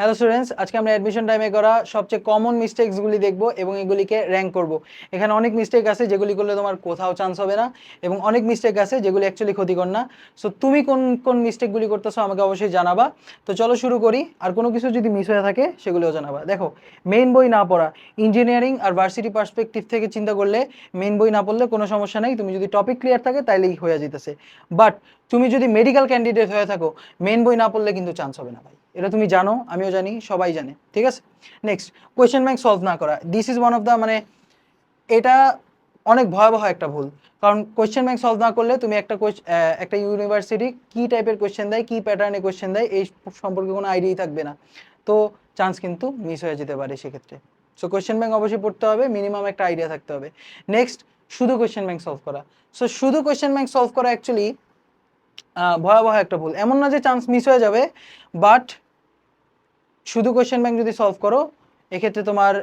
Hello students, আজকে আমরা admission টাইমে করা সবচেয়ে কমন মিস্টেকসগুলি দেখব এবং এগুলিকে র্যাঙ্ক করব। এখানে অনেক মিস্টেক আছে যেগুলি করলে তোমার কোথাও চান্স হবে না, এবং অনেক মিস্টেক আছে যেগুলি অ্যাকচুয়ালি ক্ষতিকর না। সো তুমি কোন কোন মিস্টেকগুলি করতেছো আমাকে অবশ্যই জানাবা। তো চলো শুরু করি, আর কোনো কিছু যদি মিস হয়ে থাকে সেগুলিও জানাবা। দেখো, মেইন বই না পড়া, ইঞ্জিনিয়ারিং আর ভার্সিটি পার্সপেক্টিভ থেকে চিন্তা করলে মেইন বই না পড়লে কোনো সমস্যা নেই, তুমি যদি টপিক ক্লিয়ার থাকে তাইলেই হয়ে যেতেছে। বাট তুমি যদি মেডিকেল ক্যান্ডিডেট হয়ে থাকো, মেইন বই না পড়লে কিন্তু চান্স হবে না ভাই, এটা তুমি জানো, আমিও জানি, সবাই জানে, ঠিক আছে। নেক্সট, কোয়েশ্চেন ব্যাংক সলভ না করা, this is one of the এটা অনেক ভয়াবহ একটা ভুল। কারণ কোয়েশ্চেন ব্যাংক সলভ না করলে তুমি একটা ইউনিভার্সিটি কি টাইপের কোয়েশ্চেন দেয়, কি প্যাটার্নে কোয়েশ্চেন দেয়, এই সম্পর্কে কোনো আইডিয়াই থাকবে না। তো চান্স কিন্তু মিস হয়ে যেতে পারে সেক্ষেত্রে। সো কোয়েশ্চেন ব্যাংক অবশ্যই পড়তে হবে, মিনিমাম একটা আইডিয়া থাকতে হবে। নেক্সট, শুধু কোয়েশ্চেন ব্যাংক সলভ করা। সো শুধু কোয়েশ্চেন ব্যাংক সলভ করা অ্যাকচুয়ালি ভয়াবহ একটা ভুল। এমন না যে চান্স মিস হয়ে যাবে, বাট শুধু কোয়েশ্চেন ব্যাংক যদি সলভ করো, এক্ষেত্রে তোমার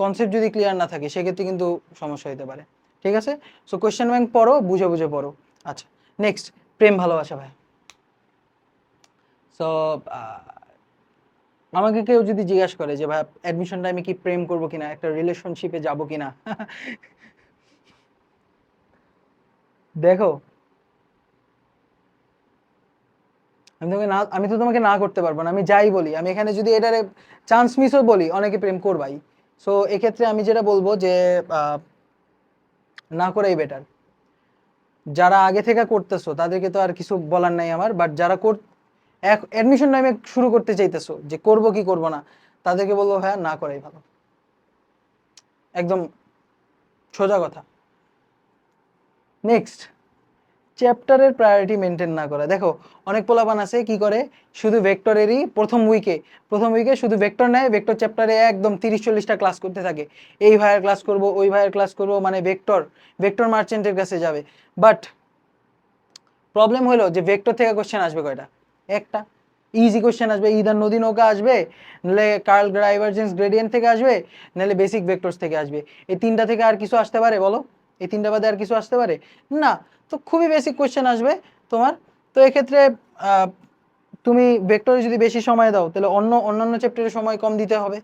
কনসেপ্ট যদি ক্লিয়ার না থাকে সেক্ষেত্রে কিন্তু সমস্যা হতে পারে, ঠিক আছে। সো কোয়েশ্চেন ব্যাংক পড়ো, বুঝে বুঝে পড়ো। আচ্ছা, নেক্সট, প্রেম ভালোবাসা ভাই। সো আমাকে কেউ যদি জিজ্ঞাসা করে যে ভাই অ্যাডমিশন টাইমে কি প্রেম করবো কিনা, একটা রিলেশনশিপে যাবো কিনা, দেখো আমি তো তোমাকে না করতে পারবো না, আমি যাই বলি, আমি এখানে যদি এটারে চান্স মিসও বলি, অনেকে প্রেম করবাই। সো এক্ষেত্রে আমি যেটা বলবো যে না করাই বেটার। যারা আগে থেকে করতেছো তাদেরকে তো আর কিছু বলার নাই আমার, বাট যারা অ্যাডমিশন টাইমে শুরু করতে চাইতেছো যে করব কি করব না, তাদেরকে বলবো হ্যাঁ না করাই ভালো, একদম সোজা কথা। নেক্সট, চ্যাপ্টারের প্রায়োরিটি মেনটেন না করা। দেখো, অনেক পোলাপান আছে কি করে, শুধু ভেক্টরেরই প্রথম উইকে শুধু ভেক্টর নেয়, ভেক্টর চ্যাপ্টারে একদম 30-40টা ক্লাস করতে থাকে, এই ভাইয়ের ক্লাস করব, ওই ভাইয়ের ক্লাস করব, মানে ভেক্টর ভেক্টর মার্চেন্টের কাছে যাবে। বাট প্রবলেম হলো যে ভেক্টর থেকে কোশ্চেন আসবে কয়টা? একটা ইজি কোশ্চেন আসবে, ইদার নদী নৌকা আসবে, নাহলে কার্ল ডাইভারজেন্স গ্রেডিয়েন্ট থেকে আসবে, নাহলে বেসিক ভেক্টরস থেকে আসবে। এই তিনটা থেকে আর কিছু আসতে পারে বলো? এই তিনটা বাদে আর কিছু আসতে পারে না। তো খুবই বেসিক কোশ্চেন আসবে তোমার। তো এক্ষেত্রে তুমি ভেক্টরে যদি বেশি সময় দাও, তাহলে অন্যান্য চ্যাপ্টারে সময় কম দিতে হবে,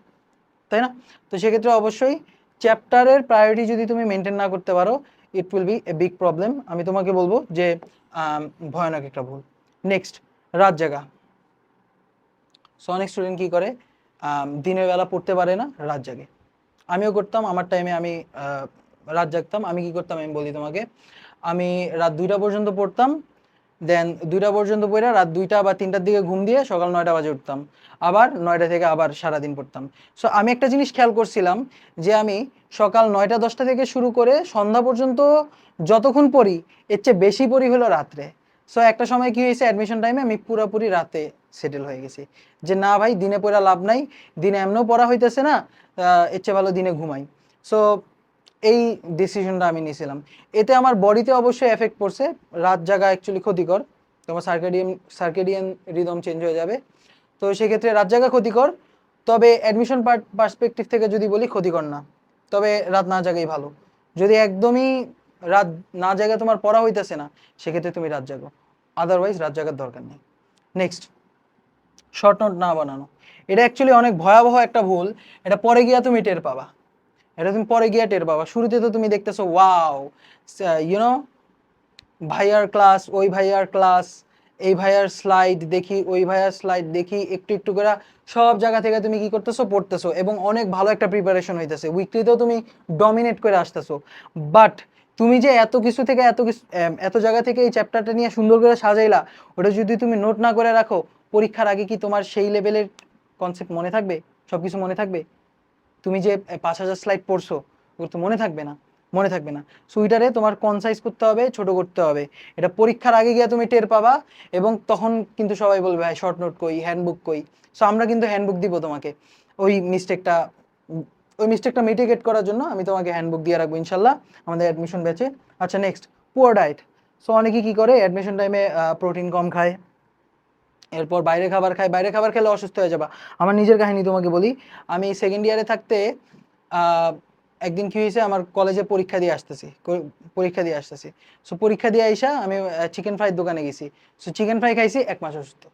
তাই না? তো সেক্ষেত্রে অবশ্যই চ্যাপ্টারের প্রায়োরিটি যদি তুমি মেনটেন না করতে পারো, it will B a big problem. আমি তোমাকে বলবো যে ভয়ানক একটা ভুল। নেক্সট, রাত জাগা। সো অনেক স্টুডেন্ট কী করে, দিনের বেলা পড়তে পারে না, রাত জাগে। আমিও করতাম, আমার টাইমে আমি রাত জাগতাম। আমি কি করতাম আমি বলি তোমাকে, আমি রাত 2টা পর্যন্ত পড়তাম, দেন 2টা পর্যন্ত পড়ে রাত 2টা বা 3টার দিকে ঘুম দিয়ে সকাল 9টা বাজে উঠতাম, আবার 9টা থেকে আবার সারাদিন পড়তাম। সো আমি একটা জিনিস খেয়াল করছিলাম যে আমি সকাল 9টা-10টা থেকে শুরু করে সন্ধ্যা পর্যন্ত যতক্ষণ পড়ি, এর চেয়ে বেশি পড়ি হলো রাত্রে। সো একটা সময় কি হয়েছে, অ্যাডমিশন টাইমে আমি পুরোপুরি রাতে সেটেল হয়ে গেছি, যে না ভাই দিনে পড়া লাভ নাই, দিনে এমনও পড়া হইতেছে না, এর চেয়ে ভালো দিনে ঘুমাই। সো এই ডিসিশনটা আমি নিয়েছিলাম। এতে আমার বডিতে অবশ্যই এফেক্ট পড়ছে, রাত জাগা অ্যাকচুয়ালি ক্ষতিকর, তোমার সার্কেডিয়ান রিদম চেঞ্জ হয়ে যাবে। তো সেক্ষেত্রে রাত জাগা ক্ষতিকর, তবে অ্যাডমিশন পার্সপেক্টিভ থেকে যদি বলি ক্ষতিকর না, তবে রাত না জাগাই ভালো। যদি একদমই রাত না জাগা তোমার পড়া হইতেছে না, সেক্ষেত্রে তুমি রাত জাগো, আদারওয়াইজ রাত জাগার দরকার নেই। নেক্সট, শর্ট নোট না বানানো। এটা অ্যাকচুয়ালি অনেক ভয়াবহ একটা ভুল, এটা পরে গিয়া তুমি টের পাবা, এটা তুমি পরে গিয়া টের পাবা। শুরুতে তো তুমি দেখতেছো ওয়াও, ইউনো, ভাইয়ার ক্লাস, ওই ভাইয়ার ক্লাস, এই ভাইয়ার স্লাইড দেখি, ওই ভাইয়ার স্লাইড দেখি, একটু একটু করে সব জায়গা থেকে তুমি কি করতেছো, পড়তেছো, এবং অনেক ভালো একটা প্রিপারেশন হইতেছে, উইকলিতেও তুমি ডমিনেট করে আসতেছো। বাট তুমি যে এত কিছু থেকে এত জায়গা থেকে এই চ্যাপ্টারটা নিয়ে সুন্দর করে সাজাইলা, ওটা যদি তুমি নোট না করে রাখো, পরীক্ষার আগে কি তোমার সেই লেভেলের কনসেপ্ট মনে থাকবে? সব কিছু মনে থাকবে? তুমি যে 5,000 স্লাইড পড়ছো, ওগুলো তো মনে থাকবে না। সুইটারে তোমার কনসাইজ করতে হবে, ছোট করতে হবে, এটা পরীক্ষার আগে গিয়ে তুমি টের পাবা, এবং তখন কিন্তু সবাই বলবে ভাই শর্ট নোট কই, হ্যান্ডবুক কই। সো আমরা কিন্তু হ্যান্ডবুক দিব তোমাকে, ওই মিস্টেকটা ওই মিস্টেকটা মিটিগেট করার জন্য আমি তোমাকে হ্যান্ডবুক দিয়ে রাখবো ইনশাল্লাহ আমাদের অ্যাডমিশন ব্যাচে। আচ্ছা, নেক্সট, পুয়ার ডায়েট। সো অনেকে কি করে অ্যাডমিশন টাইমে প্রোটিন কম খায়, এরপর বাইরে খাবার খায়, বাইরে খাবার খেলে অসুস্থ হয়ে যাবা। আমার নিজের কাহিনী তোমাকে বলি, আমি সেকেন্ড ইয়ারে থাকতে একদিন কি হয়েছে, আমার কলেজে পরীক্ষা দিয়ে আসতেছি। সো পরীক্ষা দিয়ে আইসা আমি চিকেন ফ্রাইয়ের দোকানে গেছি। সো চিকেন ফ্রাই খাইছি, 1 মাস অসুস্থ।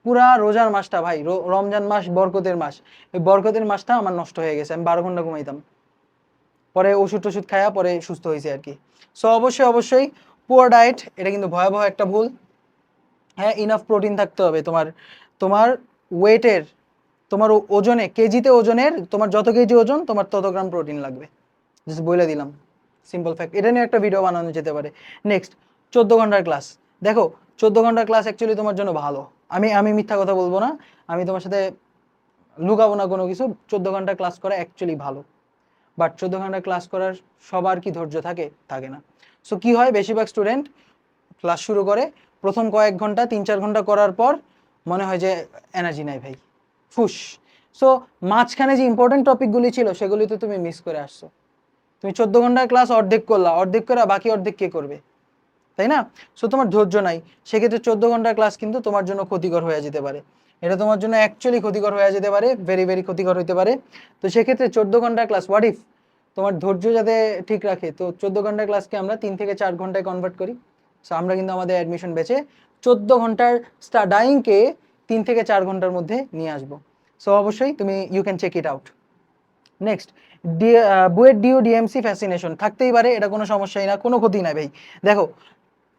পুরা রোজার মাসটা ভাই, রমজান মাস বরকতের মাস, এই বরকতের মাসটা আমার নষ্ট হয়ে গেছে। আমি 12 ঘন্টা ঘুমাইতাম, পরে ওষুধ টষুধ খায়া পরে সুস্থ হয়েছে আর কি। সো অবশ্যই অবশ্যই পুয়ার ডায়েট এটা কিন্তু ভয়াবহ একটা ভুল। হ্যাঁ, ইনাফ প্রোটিন থাকতে হবে তোমার, তোমার ওয়েটের, তোমার ওজনে, কেজিতে ওজনের, তোমার যত কেজি ওজন তোমার তত গ্রাম প্রোটিন লাগবে, জাস্ট বলে দিলাম, সিম্পল ফ্যাক্ট। এটা নিয়ে একটা ভিডিও বানানো যেতে পারে। নেক্সট, 14 ঘন্টার ক্লাস। দেখো 14 ঘন্টার ক্লাস অ্যাকচুয়ালি তোমার জন্য ভালো, আমি আমি মিথ্যা কথা বলবো না, আমি তোমার সাথে লুকাবো না কোনো কিছু। 14 ঘন্টা ক্লাস করা অ্যাকচুয়ালি ভালো, বাট 14 ঘন্টা ক্লাস করার সবার কি ধৈর্য থাকে? থাকে না। সো কি হয়, বেশিরভাগ স্টুডেন্ট ক্লাস শুরু করে, প্রথম কয়েক ঘন্টা 3-4 ঘন্টা করার পর মনে হয় যে এনার্জি নাই ভাই, ফুস। সো মাঝখানে যে ইম্পর্টেন্ট টপিকগুলি ছিল সেগুলি তো তুমি মিস করে আসছো। তুমি 14 ঘন্টার ক্লাস অর্ধেক করলা, অর্ধেক করে বাকি অর্ধেক কে করবে, তাই না? সো তোমার ধৈর্য নাই, সেক্ষেত্রে 14 ঘন্টার ক্লাস কিন্তু তোমার জন্য ক্ষতিকর হয়ে যেতে পারে। এটা তোমার জন্য অ্যাকচুয়ালি ক্ষতিকর হয়ে যেতে পারে, ভেরি ভেরি ক্ষতিকর হতে পারে। তো সেক্ষেত্রে 14 ঘন্টার ক্লাস, হোয়াট ইফ তোমার ধৈর্য যাতে ঠিক রাখে, তো 14 ঘন্টার ক্লাসকে আমরা 3 থেকে 4 ঘন্টায় কনভার্ট করি। সো আমরা কিন্তু আমাদের অ্যাডমিশন বেচে 14 ঘন্টার স্টাডাইংকে 3 থেকে 4 ঘন্টার মধ্যে নিয়ে আসবো। সো অবশ্যই তুমি you can check it out. Next, BUET DU DMC fascination থাকতেই পারে, এটা কোনো সমস্যাই না, কোনো ক্ষতি নাই ভাই। দেখো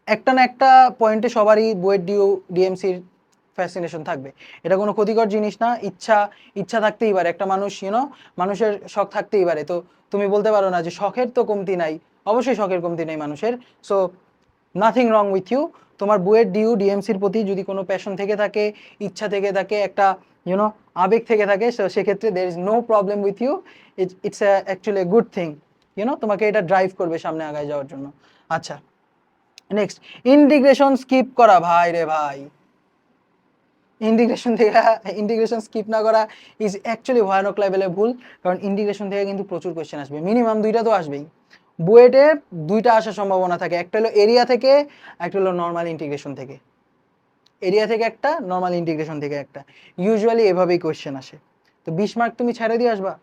একটা না একটা পয়েন্টে সবারই বুয়েট ডিউ ডিএমসির ফ্যাসিনেশন থাকবে, এটা কোনো ক্ষতিকর জিনিস না। ইচ্ছা ইচ্ছা থাকতেই পারে, একটা মানুষ মানুষের শখ থাকতেই পারে। তো তুমি বলতে পারো না যে শখের তো কমতি নাই, অবশ্যই শখের কমতি নেই মানুষের। So nothing wrong with you. তোমার বুয়েট ডিউ ডিএমসির প্রতি যদি কোনো প্যাশন থেকে থাকে, ইচ্ছা থেকে থাকে, একটা আবেগ থেকে থাকে, সেক্ষেত্রে there is no problem with you. It's actually good thing, তোমাকে এটা ড্রাইভ করবে সামনে আগায় যাওয়ার জন্য। আচ্ছা, নেক্সট, ইন্টিগ্রেশন স্কিপ করা ভাই রে ভাই, ইন্টিগ্রেশন স্কিপ না করা ইজ অ্যাকচুয়ালি ভয়ানক লেভেলে ভুল। কারণ ইন্টিগ্রেশন থেকে কিন্তু প্রচুর কোয়েশ্চেন আসবে, মিনিমাম 2টা তো আসবেই। বুয়েটে 2টা আসার সম্ভাবনা থাকে, একটা হলো এরিয়া থেকে, একটা হলো নর্মাল ইন্টিগ্রেশন থেকে। এরিয়া থেকে একটা, নর্মাল ইন্টিগ্রেশন থেকে একটা, ইউজুয়ালি এভাবেই কোয়েশ্চেন আসে। তো 20 মার্ক তুমি ছেড়ে দিয়ে আসবা?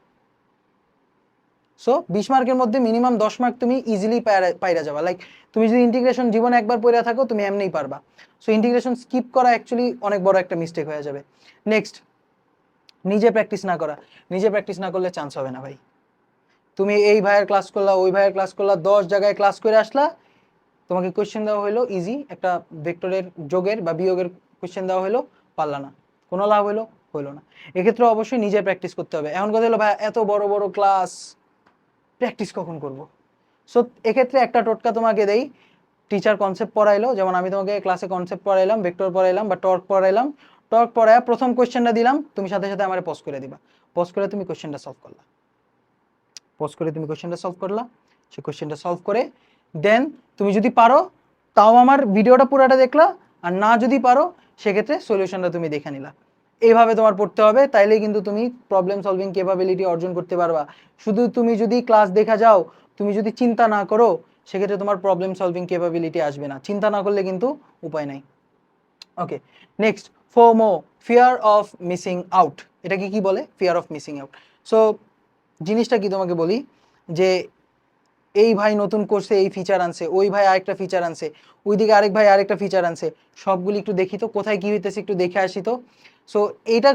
সো 20 মার্কের মধ্যে মিনিমাম 10 মার্ক তুমি ইজিলি পাইরা যাবা। লাইক তুমি যদি ইন্টিগ্রেশন জীবনে একবার পড়ে থাকো, তুমি এমনিই পারবা। সো ইন্টিগ্রেশন স্কিপ করা অ্যাকচুয়ালি অনেক বড় একটা মিস্টেক হয়ে যাবে। নেক্সট, নিজে প্র্যাকটিস না করা। নিজে প্র্যাকটিস না করলে চান্স হবে না ভাই। তুমি এই ভাইয়ের ক্লাস করলা, ওই ভাইয়ের ক্লাস করলা, 10 জায়গায় ক্লাস করে আসলা, তোমাকে কোয়েশ্চেন দেওয়া হলো ইজি একটা ভেক্টরের যোগের বা বিয়োগের কোয়েশ্চেন দেওয়া হলো, পারলা না, কোনো লাভ হলো না। এক্ষেত্রে অবশ্যই নিজে প্র্যাকটিস করতে হবে। এখন কথা হলো ভাই এত বড় বড় ক্লাস প্র্যাকটিস কখন করব? সো এক্ষেত্রে একটা টোটকা তোমাকে দেই, টিচার কনসেপ্ট পড়াইলো, যেমন আমি তোমাকে ক্লাসে কনসেপ্ট পড়াইলাম, ভেক্টর পড়াইলাম বা টর্ক পড়াইলাম, টর্ক পড়ায় প্রথম কোয়েশ্চেনটা দিলাম, তুমি সাথে সাথে আমার পজ করে দিবা, পজ করে তুমি কোয়েশ্চেনটা সলভ করলা, পজ করে তুমি কোয়েশ্চেনটা সলভ করলা, সেই কোয়েশ্চেনটা সলভ করে দেন তুমি যদি পারো তাও আমার ভিডিওটা পুরোটা দেখলা, আর না যদি পারো সেক্ষেত্রে সলিউশনটা তুমি দেখে নিলা। এইভাবে তোমার পড়তে হবে, তাইলেই কিন্তু তুমি প্রবলেম সলভিং ক্যাপাবিলিটি অর্জন করতে পারবা। শুধু তুমি যদি ক্লাস দেখা যাও, তুমি যদি চিন্তা না করো, সেক্ষেত্রে তোমার প্রবলেম সলভিং ক্যাপাবিলিটি আসবে না। চিন্তা না করলে কিন্তু উপায় নাই। Okay, next, FOMO, fear of missing out. এটাকে কি বলে? Fear of missing out. So জিনিসটা কি তোমাকে বলি, যে এই ভাই নতুন করছে, এই ফিচার আনছে, ওই ভাই আরেকটা ফিচার আনছে, ওইদিকে আরেক ভাই আরেকটা ফিচার আনছে, সবগুলি একটু দেখি তো কোথায় কি হইতেছে, একটু দেখে আসি তো। সো এটা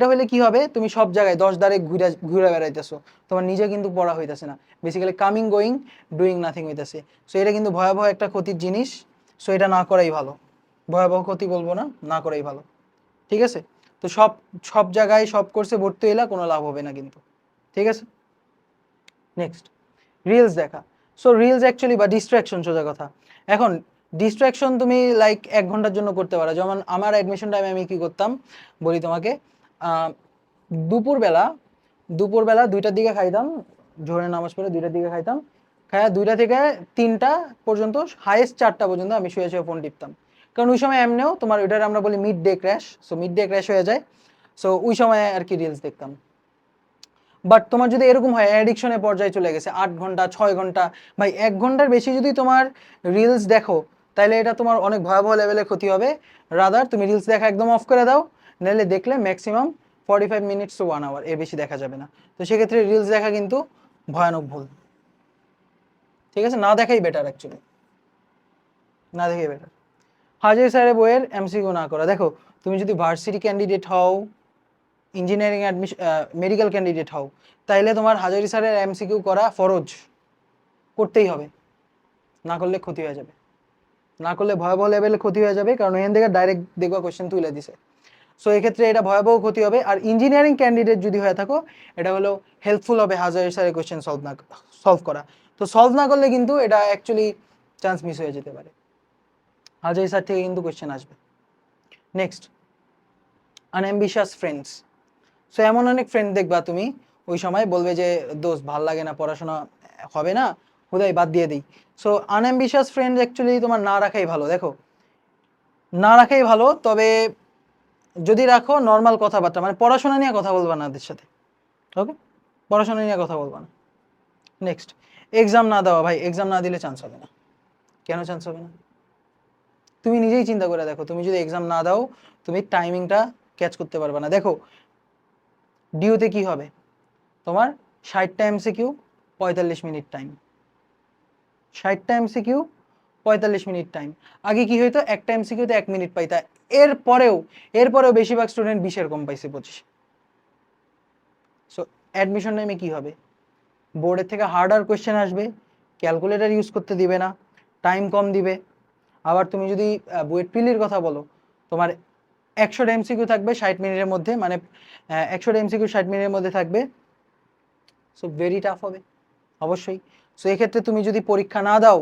হলে কি হবে, তুমি সব জায়গায় 10 দ্বারে ঘুরে ঘুরে বেড়াইতেছো, তোমার নিজে কিন্তু পড়া হইতেছে না, basically coming going doing nothing হইতেছে। সো এটা কিন্তু ভয়াবহ একটা ক্ষতির জিনিস। সো এটা না করাই ভালো, ভয়াবহ ক্ষতি বলবো না, না করাই ভালো। ঠিক আছে? তো সব সব জায়গায় সব কোর্সে ভর্তি হইলা কোনো লাভ হবে না কিন্তু। ঠিক আছে? নেক্সট, রিলস দেখা। সো রিলস অ্যাকচুয়ালি বা ডিস্ট্রাকশন, সোজা কথা। এখন ডিস্ট্রাকশন তুমি লাইক 1 ঘন্টার জন্য করতে পারো। যেমন আমার অ্যাডমিশন টাইমে আমি কি করতাম বলি তোমাকে, দুপুরবেলা দুপুরবেলা 2টার দিকে খাইতাম, জোহরের নামাজ পড়ে 2টার দিকে খাইতাম, খায়া 2টা থেকে 3টা পর্যন্ত, হাইয়েস্ট 4টা পর্যন্ত আমি শুয়ে শুয়ে ফোন টিপতাম। কারণ ওই সময় এমনিও তোমার ওইটার আমরা বলি mid day crash, so mid day crash হয়ে যায়। সো ওই সময় আর কি রিলস দেখতাম। বাট তোমার যদি এরকম হয় অ্যাডিকশনের পর্যায়ে চলে গেছে, 8 ঘন্টা 6 ঘন্টা, ভাই 1 ঘন্টার বেশি যদি তোমার রিলস দেখো, তাহলে এটা তোমার অনেক ভয়াবহ লেভেলের ক্ষতি হবে। রাদার তুমি রিলস দেখা একদম অফ করে দাও, নাহলে দেখলে ম্যাক্সিমাম 45 মিনিটস টু 1 আওয়ার, এর বেশি দেখা যাবে না। তো সেক্ষেত্রে রিলস দেখা কিন্তু ভয়ানক ভুল। ঠিক আছে, না দেখাই বেটার অ্যাকচুয়ালি, না দেখাই বেটার। হাজির স্যারের বইয়ের এমসিকিউ না করা। দেখো তুমি যদি ভার্সিটি ক্যান্ডিডেট হও, ইঞ্জিনিয়ারিং অ্যাডমিশন, মেডিকেল ক্যান্ডিডেট হও, তাইলে তোমার হাজারি স্যারের এমসিকিউ করা ফরজ, করতেই হবে, না করলে ক্ষতি হয়ে যাবে, না করলে ভয়াবহ লেভেলে ক্ষতি হয়ে যাবে, কারণ এখান থেকে ডাইরেক্ট দেখবা কোয়েশ্চেন তুলে দিছে। সো এক্ষেত্রে এটা ভয়াবহ ক্ষতি হবে। আর ইঞ্জিনিয়ারিং ক্যান্ডিডেট যদি হয়ে থাকো, এটা হলো হেল্পফুল হবে হাজারি স্যারের কোয়েশ্চেন সলভ করা। তো সলভ না করলে কিন্তু এটা অ্যাকচুয়ালি চান্স মিস হয়ে যেতে পারে, হাজারি স্যার থেকে কিন্তু কোয়েশ্চেন আসবে। Next, আনঅ্যাম্বিশাস friends. সো এমন অনেক ফ্রেন্ড দেখবা তুমি ওই সময় বলবে যে দোস্ত ভাল লাগে না, পড়াশোনা হবে না, হুদাই বাদ দিয়ে দিই। সো আনঅ্যাম্বিশাস ফ্রেন্ড অ্যাকচুয়ালি তোমার না রাখাই ভালো। দেখো, না রাখাই ভালো, তবে যদি রাখো নর্মাল কথাবার্তা, মানে পড়াশোনা নিয়ে কথা বলবা না ওদের সাথে, ওকে? পড়াশোনা নিয়ে কথা বলবা না। নেক্সট, এক্সাম না দেওয়া। ভাই এক্সাম না দিলে চান্স হবে না। কেন চান্স হবে না? তুমি নিজেই চিন্তা করে দেখো, তুমি যদি এক্সাম না দাও, তুমি টাইমিংটা ক্যাচ করতে পারবে না। দেখো ডিউতে কি হবে, তোমার 60টা এমসিকিউ, 45 মিনিট টাইম, 60টা এমসিকিউ, 45 মিনিট টাইম। আগে কি হইতো, একটা এমসিকিউতে 1 মিনিট পাইতা, এরপরেও বেশিরভাগ স্টুডেন্ট 20-এর কম পাইছে 25। সো অ্যাডমিশন টাইমে কি হবে, বোর্ডের থেকে হার্ডার কোয়েশ্চেন আসবে, ক্যালকুলেটর ইউজ করতে দিবে না, টাইম কম দিবে। আবার তুমি যদি বুয়েট প্রিলির কথা বলো, তোমার 100টা এমসিকিউ থাকবে 60 মিনিটের মধ্যে, মানে 100টা এমসিকিউ 60 মিনিটের মধ্যে থাকবে। সো ভেরি টাফ হবে অবশ্যই। সো এক্ষেত্রে তুমি যদি পরীক্ষা না দাও,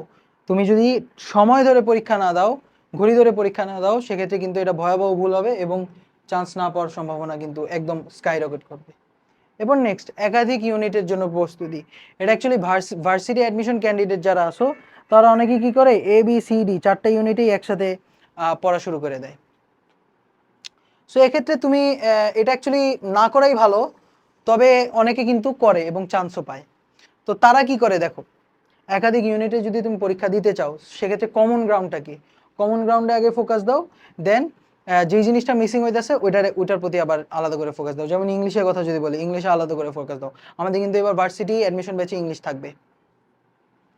তুমি যদি সময় ধরে পরীক্ষা না দাও, ঘড়ি ধরে পরীক্ষা না দাও, সেক্ষেত্রে কিন্তু এটা ভয়াবহ ভুল হবে এবং চান্স না পাওয়ার সম্ভাবনা কিন্তু একদম স্কাই রকেট করবে। এবার নেক্সট, একাধিক ইউনিটের জন্য প্রস্তুতি। এটা অ্যাকচুয়ালি ভার্সিটি অ্যাডমিশন ক্যান্ডিডেট যারা আসো, তারা অনেকেই কি করে, ABCD 4টা ইউনিটেই একসাথে পড়া শুরু করে দেয়। সো এক্ষেত্রে তুমি এটা অ্যাকচুয়ালি না করাই ভালো, তবে অনেকে কিন্তু করে এবং চান্সও পায়। তো তারা কি করে দেখো, একাধিক ইউনিটে যদি তুমি পরীক্ষা দিতে চাও, সেক্ষেত্রে কমন গ্রাউন্ডটা কি, কমন গ্রাউন্ডে আগে ফোকাস দাও, দেন যেই জিনিসটা মিসিং হইতেছে ওইটার প্রতি আবার আলাদা করে ফোকাস দাও। যেমন ইংলিশের কথা যদি বলি, ইংলিশে আলাদা করে ফোকাস দাও। আমাদের কিন্তু এবার ভার্সিটি অ্যাডমিশন ব্যাচে ইংলিশ থাকবে,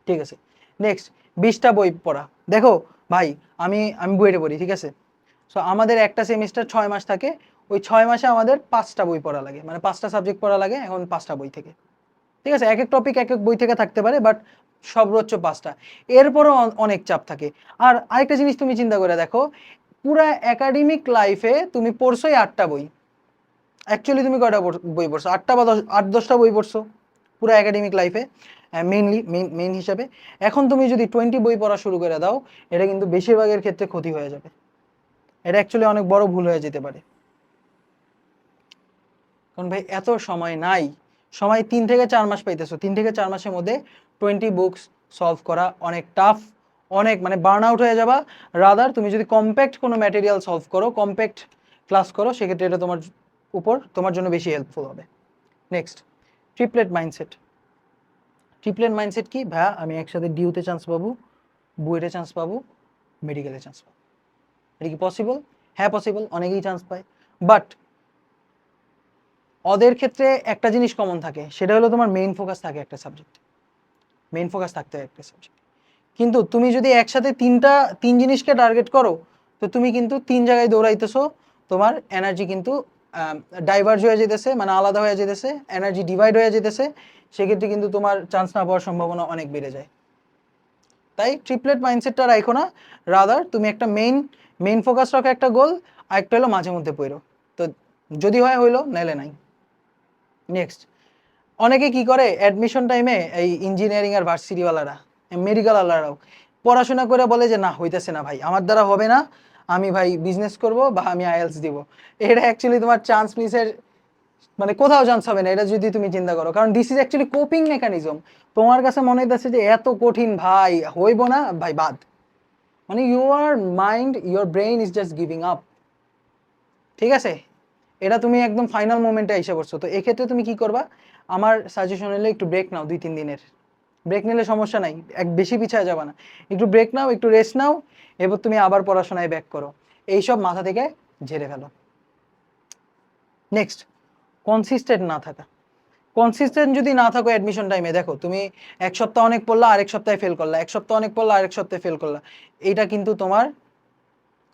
ঠিক আছে? নেক্সট, 20টা বই পড়া। দেখো ভাই, আমি আমি বইটা পড়ি, ঠিক আছে? সো আমাদের একটা সেমিস্টার 6 মাস থাকে, ওই 6 মাসে আমাদের 5টা বই পড়া লাগে, মানে 5টা সাবজেক্ট পড়া লাগে এখন 5টা বই থেকে, ঠিক আছে? এক এক টপিক এক এক বই থেকে থাকতে পারে, বাট সর্বোচ্চ 5টা। এরপরও অনেক চাপ থাকে। আর আরেকটা জিনিস তুমি চিন্তা করে দেখো, পুরা একাডেমিক লাইফে তুমি পড়ছোই 8টা বই, অ্যাকচুয়ালি তুমি কয়টা বই পড়ছো, 8টা বা 8-10টা বই পড়ছো পুরো একাডেমিক লাইফে, মেইন হিসাবে। এখন তুমি যদি 20 বই পড়া শুরু করে দাও, এটা কিন্তু বেশিরভাগের ক্ষেত্রে ক্ষতি হয়ে যাবে, এটা অ্যাকচুয়ালি অনেক বড় ভুল হয়ে যেতে পারে। কারণ ভাই এত সময় নাই, সময় 3 থেকে 4 মাস পাইতেছো, 3 থেকে 4 মাসের মধ্যে 20 বুকস সলভ করা অনেক টাফ, অনেক মানে বার্ন আউট হয়ে যাবা। রাদার তুমি যদি কম্প্যাক্ট কোনো ম্যাটেরিয়াল সলভ করো, কম্প্যাক্ট ক্লাস করো, সেক্ষেত্রে এটা তোমার জন্য বেশি হেল্পফুল হবে। Next, triplet mindset. Triplet mindset কি ভাইয়া, আমি একসাথে ডিউতে চান্স পাবো, বুয়েটে চান্স পাবো, মেডিকেলে চান্স পাবো, এটা কি পসিবল? হ্যাঁ পসিবল, অনেকেই চান্স পায়। বাট ওদের ক্ষেত্রে একটা জিনিস কমন থাকে, সেটা হলো তোমার মেইন ফোকাস থাকে একটা সাবজেক্টে, মেইন ফোকাস থাকতে হয় একটা সাবজেক্টে। কিন্তু তুমি যদি একসাথে তিন জিনিসকে টার্গেট করো, তো তুমি কিন্তু 3 জায়গায় দৌড়াইতেছো, তোমার এনার্জি কিন্তু ডাইভার্জ হয়ে যেতেছে, মানে আলাদা হয়ে যেতেছে, এনার্জি ডিভাইড হয়ে যেতেছে, সেক্ষেত্রে কিন্তু তোমার চান্স না পাওয়ার সম্ভাবনা অনেক বেড়ে যায়। তাই ট্রিপলেট মাইন্ডসেটটা রাখো না, রাদার তুমি একটা মেইন ফোকাস রাখো, একটা গোল, আর একটা হলো মাঝে মধ্যে পড়ো। তো যদি হয় হইলো, নাইলে নাই। নেক্সট, অনেকে কি করে অ্যাডমিশন টাইমে, এই ইঞ্জিনিয়ারিং আর ভার্সিটিওয়ালারা, মেডিকেল ওয়ালারাও পড়াশোনা করে বলে যে না হইতেছে না ভাই, আমার দ্বারা হবে না, আমি ভাই বিজনেস করব বা আমি আইএলস দিব। এটা অ্যাকচুয়ালি তোমার চান্স মিসের, মানে কোথাও চান্স হবে না, এটা যদি তুমি চিন্তা করো, কারণ this is actually coping mechanism. তোমার কাছে মনে হইতেছে যে এত কঠিন ভাই, হইব না ভাই, বাদ, মানে your mind, your brain is just giving up, ঠিক আছে? এটা তুমি একদম ফাইনাল মোমেন্টে এসে পড়ছো। তো এক্ষেত্রে তুমি কি করবা, আমার সাজেশন হলো একটু ব্রেক নাও, 2-3 দিনের ব্রেক নিলে সমস্যা নাই, বেশি পিছিয়ে যাবে না, একটু ব্রেক নাও, একটু রেস্ট নাও, এবার তুমি আবার পড়াশোনায় ব্যাক করো, এইসব মাথা থেকে ঝেড়ে ফেলো। নেক্সট, কনসিস্টেন্ট না থাকা। কনসিস্টেন্ট যদি না থাকো অ্যাডমিশন টাইমে, দেখো তুমি এক সপ্তাহ অনেক পড়লা, আরেক সপ্তাহে ফেল করলা, এক সপ্তাহ অনেক পড়লা, আরেক সপ্তাহে ফেল করলা, এইটা কিন্তু তোমার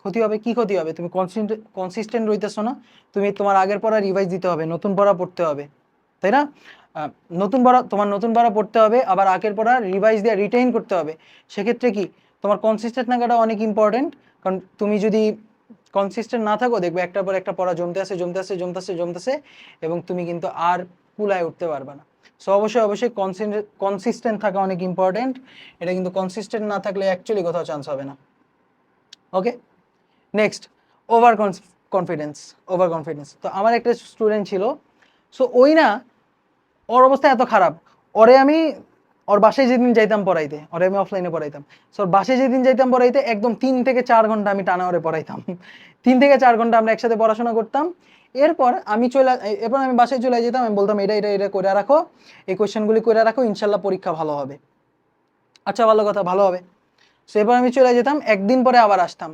ক্ষতি হবে। কি ক্ষতি হবে? তুমি কনসিস্টেন্ট রইতেছো না, তুমি তোমার আগের পড়া রিভাইজ দিতে হবে, নতুন পড়া পড়তে হবে, তাই না? নতুন পড়া পড়তে হবে, আবার আগের পড়া রিভাইজ দিয়ে রিটেইন করতে হবে। সেক্ষেত্রে কি তোমার কনসিস্টেন্ট থাকাটা অনেক ইম্পর্টেন্ট। কারণ তুমি যদি কনসিস্টেন্ট না থাকো, দেখবে একটার পর একটা পড়া জমতেছে এবং তুমি কিন্তু আর কুলায় উঠতে পারবে না। সো অবশ্যই কনসিস্টেন্ট থাকা অনেক ইম্পর্টেন্ট। এটা কিন্তু কনসিস্টেন্ট না থাকলে অ্যাকচুয়ালি কোথাও চান্স হবে না। ওকে, নেক্সট, ওভার কনফিডেন্স। তো আমার একটা স্টুডেন্ট ছিল, সো ওই না, ওর অবস্থা এত খারাপ, ওর বাসায় যেদিন যাইতাম পড়াইতে, ওরে আমি অফলাইনে পড়াইতাম, সো ওর বাসায় যেদিন যাইতাম পড়াইতে একদম 3 থেকে 4 ঘন্টা আমি টানা ওরে পড়াইতাম 3 থেকে 4 ঘন্টা আমরা একসাথে পড়াশোনা করতাম। এরপর আমি বাসায় চলে যেতাম, আমি বলতাম এটা করে রাখো, এই কোয়েশ্চেনগুলি করে রাখো, ইনশাল্লাহ পরীক্ষা ভালো হবে। আচ্ছা, ভালো কথা, ভালো হবে। সো এরপর আমি চলে যেতাম, একদিন পরে আবার আসতাম,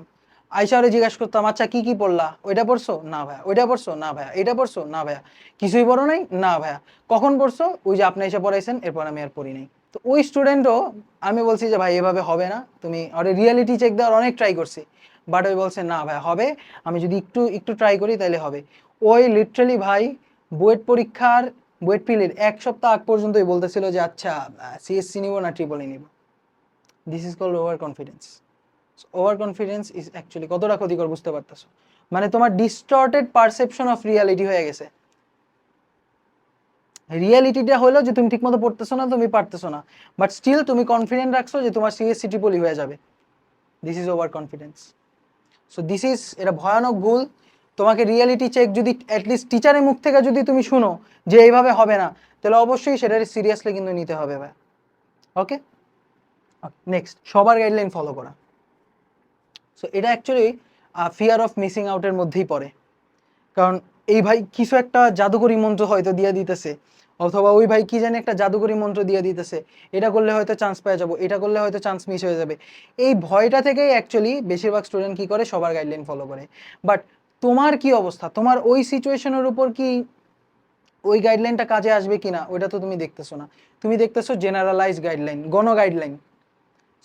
আয়সা ওরে জিজ্ঞাসা করতাম, আচ্ছা কি কি পড়লা? ওইটা পড়ছো? না ভাইয়া। ওইটা পড়ছো? না ভাইয়া। এটা পড়ছো? না ভাইয়া। কিছুই পড়ো নাই? না ভাইয়া। কখন পড়ছো? ওই যে আপনি এসে পড়াইছেন, এরপর আমি আর পড়ি নাই। তো ওই স্টুডেন্টও, আমি বলছি যে ভাই এভাবে হবে না, তুমি ওরে রিয়েলিটি চেক দেওয়ার অনেক ট্রাই করছি, বাট ওই বলছে না ভাইয়া হবে, আমি যদি একটু একটু ট্রাই করি তাহলে হবে। ওই লিটারালি ভাই বুয়েট পিলের 1 সপ্তাহ আগ পর্যন্তই বলতেছিল যে আচ্ছা সিএসসি নিব না ট্রিপল নিব। This is called over confidence. Over confidence is actually কতটা ক্ষতিকর বুঝতে পারতেছো? মানে তোমার ডিস্টর্টেড পারসেপশন অফ রিয়ালিটি হয়ে গেছে। রিয়ালিটিটা হলো যে তুমি ঠিকমতো পড়তেছো না, তুমি পারতেছো না, বাট স্টিল তুমি কনফিডেন্ট রাখছো যে তোমার সিএসসি ট্রিপল হয়ে যাবে। This is over confidence. So এটা ভয়ানক ভুল। তোমাকে রিয়ালিটি চেক যদি অ্যাটলিস্ট টিচারের মুখ থেকে যদি তুমি শুনো যে এইভাবে হবে না, তাহলে অবশ্যই সেটা সিরিয়াসলি কিন্তু নিতে হবে ভাই। ওকে, নেক্সট, সবার গাইডলাইন ফলো করা। সো এটা অ্যাকচুয়ালি ফিয়ার অফ মিসিং আউটের মধ্যেই পড়ে। কারণ এই ভাই কিছু একটা জাদুকরি মন্ত্র হয়তো দিয়ে দিতেছে, অথবা ওই ভাই কি জানি একটা জাদুকরি মন্ত্র দিয়ে দিতেছে, এটা করলে হয়তো চান্স পেয়ে যাবো, এটা করলে হয়তো চান্স মিস হয়ে যাবে। এই ভয়টা থেকেই অ্যাকচুয়ালি বেশিরভাগ স্টুডেন্ট কি করে, সবার গাইডলাইন ফলো করে। বাট তোমার কি অবস্থা, তোমার ওই সিচুয়েশনের উপর কি ওই গাইডলাইনটা কাজে আসবে কিনা, ওইটা তো তুমি দেখতেছো না। তুমি দেখতেছো জেনারেলাইজ গাইডলাইন, গাইডলাইন।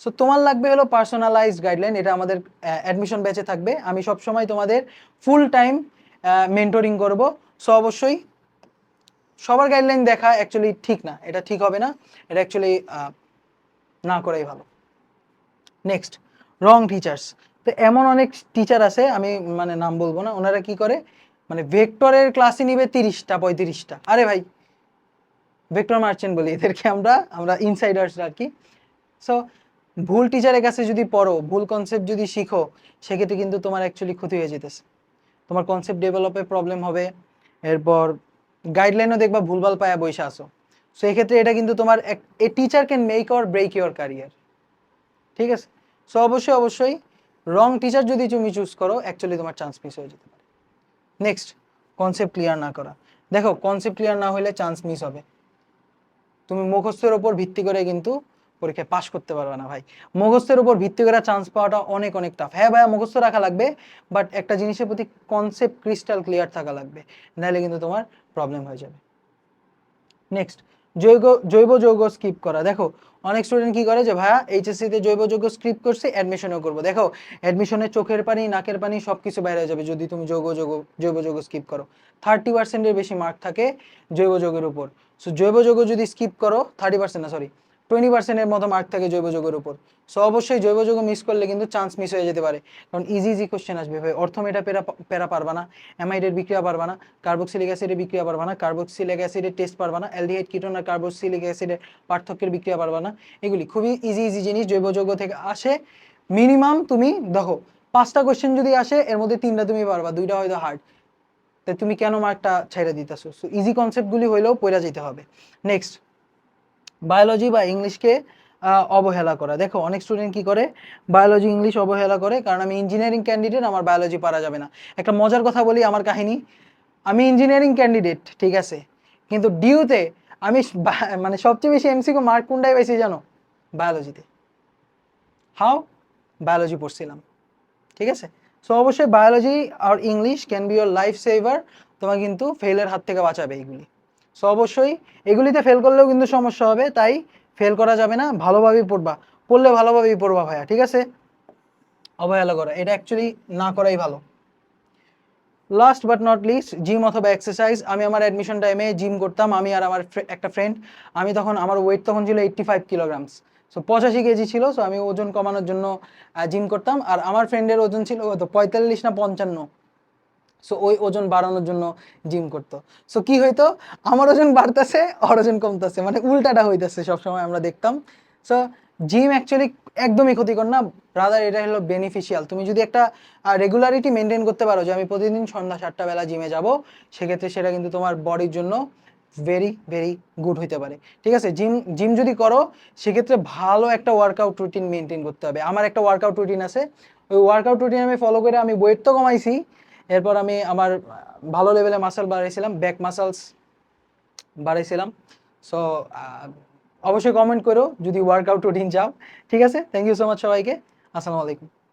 সো তোমার লাগবে হলো পার্সোনালাইজড গাইডলাইন। এটা আমাদের অ্যাডমিশন ব্যাচে থাকবে। আমি সবসময় তোমাদের ফুল টাইম মেন্টরিং করব। সো অবশ্যই সবার গাইডলাইন দেখা অ্যাকচুয়ালি ঠিক না, এটা ঠিক হবে না, এটা অ্যাকচুয়ালি না করাই ভালো। নেক্সট, রং টিচার্স। তো এমন অনেক টিচার আছে, আমি মানে নাম বলবো না, ওনারা কি করে, মানে ভেক্টরের ক্লাসে নিবে 30টা 35টা। আরে ভাই, ভেক্টর মার্চেন্ট বলি এদেরকে, আমরা ইনসাইডার্স আর কি। সো ভুল টিচারের কাছে যদি পড়ো, ভুল কনসেপ্ট যদি শিখো, সেক্ষেত্রে কিন্তু তোমার অ্যাকচুয়ালি ক্ষতি হয়ে যেতেছে, তোমার কনসেপ্ট ডেভেলপে প্রবলেম হবে। এরপর গাইডলাইনও দেখবা ভুলভাল পায়া বসে আসো। সো এক্ষেত্রে এটা কিন্তু তোমার a teacher can make or break your career. ঠিক আছে? সো অবশ্যই রং টিচার যদি তুমি চুজ করো, অ্যাকচুয়ালি তোমার চান্স মিস হয়ে যেতে পারে। নেক্সট, কনসেপ্ট ক্লিয়ার না করা। দেখো, কনসেপ্ট ক্লিয়ার না হলে চান্স মিস হবে। তুমি মুখস্থের উপর ভিত্তি করে কিন্তু পরীক্ষায় পাশ করতে পারবে না ভাই। মুখস্থের উপর ভিত্তি করে চান্স পাওয়াটা অনেক অনেক টাফ। হ্যাঁ ভাইয়া, মুখস্থ রাখা লাগবে, বাট একটা জিনিসের প্রতি কনসেপ্ট ক্রিস্টাল ক্লিয়ার থাকা লাগবে, নাহলে কিন্তু তোমার প্রবলেম হয়ে যাবে। নেক্সট, জৈব যৌগ স্কিপ করা। দেখো, অনেক স্টুডেন্ট কি করে যে ভাইয়া এইচএসসিতে জৈব যৌগ স্কিপ করছে, অ্যাডমিশনও করবো। দেখো, অ্যাডমিশনে চোখের পানি নাকের পানি সবকিছু বাইরে হয়ে যাবে যদি তুমি জৈব যৌগ স্কিপ করো। 30%-এর বেশি মার্ক থাকে জৈব যৌগের উপর। সো জৈব যৌগ যদি স্কিপ করো, 30% না, সরি 20%-এর মতো মার্ক থাকে জৈব যৌগের উপর। সো অবশ্যই জৈব যৌগ মিস করলে কিন্তু চান্স মিস হয়ে যেতে পারে। কারণ ইজি কোশ্চেন আসবে ভাই, অর্থমেটা পেরা পারবা না, অ্যামাইডের বিক্রিয়া পারবা না, কার্বক্সিলিক অ্যাসিডের বিক্রিয়া পারবা না, কার্বক্সিলিক অ্যাসিডের টেস্ট পারবা না, অ্যালডিহাইড কিটোন আর কার্বক্সিলিক অ্যাসিডের পার্থক্যের বিক্রিয়া পারবা না। এগুলি খুবই ইজি জিনিস, জৈব যৌগ থেকে আসে। মিনিমাম তুমি দেখো 5টা কোশ্চেন যদি আসে, এর মধ্যে 3টা তুমি পারবা, 2টা হয়তো হার্ড, তাই তুমি কেন মার্কটা ছেড়ে দিতেছো? সো ইজি কনসেপ্টগুলি হইলেও পড়া যেতে হবে। নেক্সট, বায়োলজি বা ইংলিশকে অবহেলা করা। দেখো, অনেক স্টুডেন্ট কি করে, বায়োলজি ইংলিশ অবহেলা করে, কারণ আমি ইঞ্জিনিয়ারিং ক্যান্ডিডেট, আমার বায়োলজি পারা যাবে না। একটা মজার কথা বলি, আমার কাহিনী। আমি ইঞ্জিনিয়ারিং ক্যান্ডিডেট, ঠিক আছে, কিন্তু ডিউতে আমি মানে সবচেয়ে বেশি এমসিকিউ মার্ক কোনটাই পাইছি জানো? বায়োলজিতে। হাও? বায়োলজি পড়ছিলাম, ঠিক আছে। সো অবশ্যই বায়োলজি আর English can be your life saver, তোমার কিন্তু ফেলের হাত থেকে বাঁচাবে এইগুলি। সো অবশ্যই এগুলিতে ফেল করলেও কিন্তু সমস্যা হবে, তাই ফেল করা যাবে না, ভালোভাবেই পড়বা, পড়লে ভালোভাবেই পড়বা ভাইয়া, ঠিক আছে। অবহেলা করা, এটা অ্যাকচুয়ালি না করাই ভালো। Last but not list, gym অথবা এক্সারসাইজ। আমি আমার অ্যাডমিশন টাইমে জিম করতাম, আমি আর আমার একটা ফ্রেন্ড। আমি তখন, আমার ওয়েট তখন ছিল 85 কিলোগ্রামস, সো 85 কেজি ছিল। সো আমি ওজন কমানোর জন্য জিম করতাম, আর আমার ফ্রেন্ডের ওজন ছিল কত, 45 না 55। সো ওই ওজন বাড়ানোর জন্য জিম করতো। সো কি হইতো, আমার ওজন বাড়তেছে, ওর ওজন কমতেছে, মানে উল্টাটা হইতেছে সবসময় আমরা দেখতাম। সো জিম অ্যাকচুয়ালি একদমই ক্ষতিকর না, রাদার এটা হলো বেনিফিশিয়াল। তুমি যদি একটা রেগুলারিটি মেনটেন করতে পারো, যে আমি প্রতিদিন সন্ধ্যা 7টা বেলা জিমে যাব, সেক্ষেত্রে সেটা কিন্তু তোমার বডির জন্য ভেরি ভেরি গুড হইতে পারে। ঠিক আছে, জিম জিম যদি করো, সেক্ষেত্রে ভালো একটা ওয়ার্কআউট রুটিন মেনটেন করতে হবে। আমার একটা ওয়ার্কআউট রুটিন আছে, ওই ওয়ার্কআউট রুটিন আমি ফলো করে আমি ওয়েট তো কমাইছি, এরপর আমি আমার ভালো লেভেলে মাসল বাড়াইছিলাম, ব্যাক মাসলস বাড়াইছিলাম। সো অবশ্যই কমেন্ট করো যদি ওয়ার্কআউট রুটিন চাও। ঠিক আছে, থ্যাংক ইউ সো মাচ সবাইকে, আসসালামু আলাইকুম।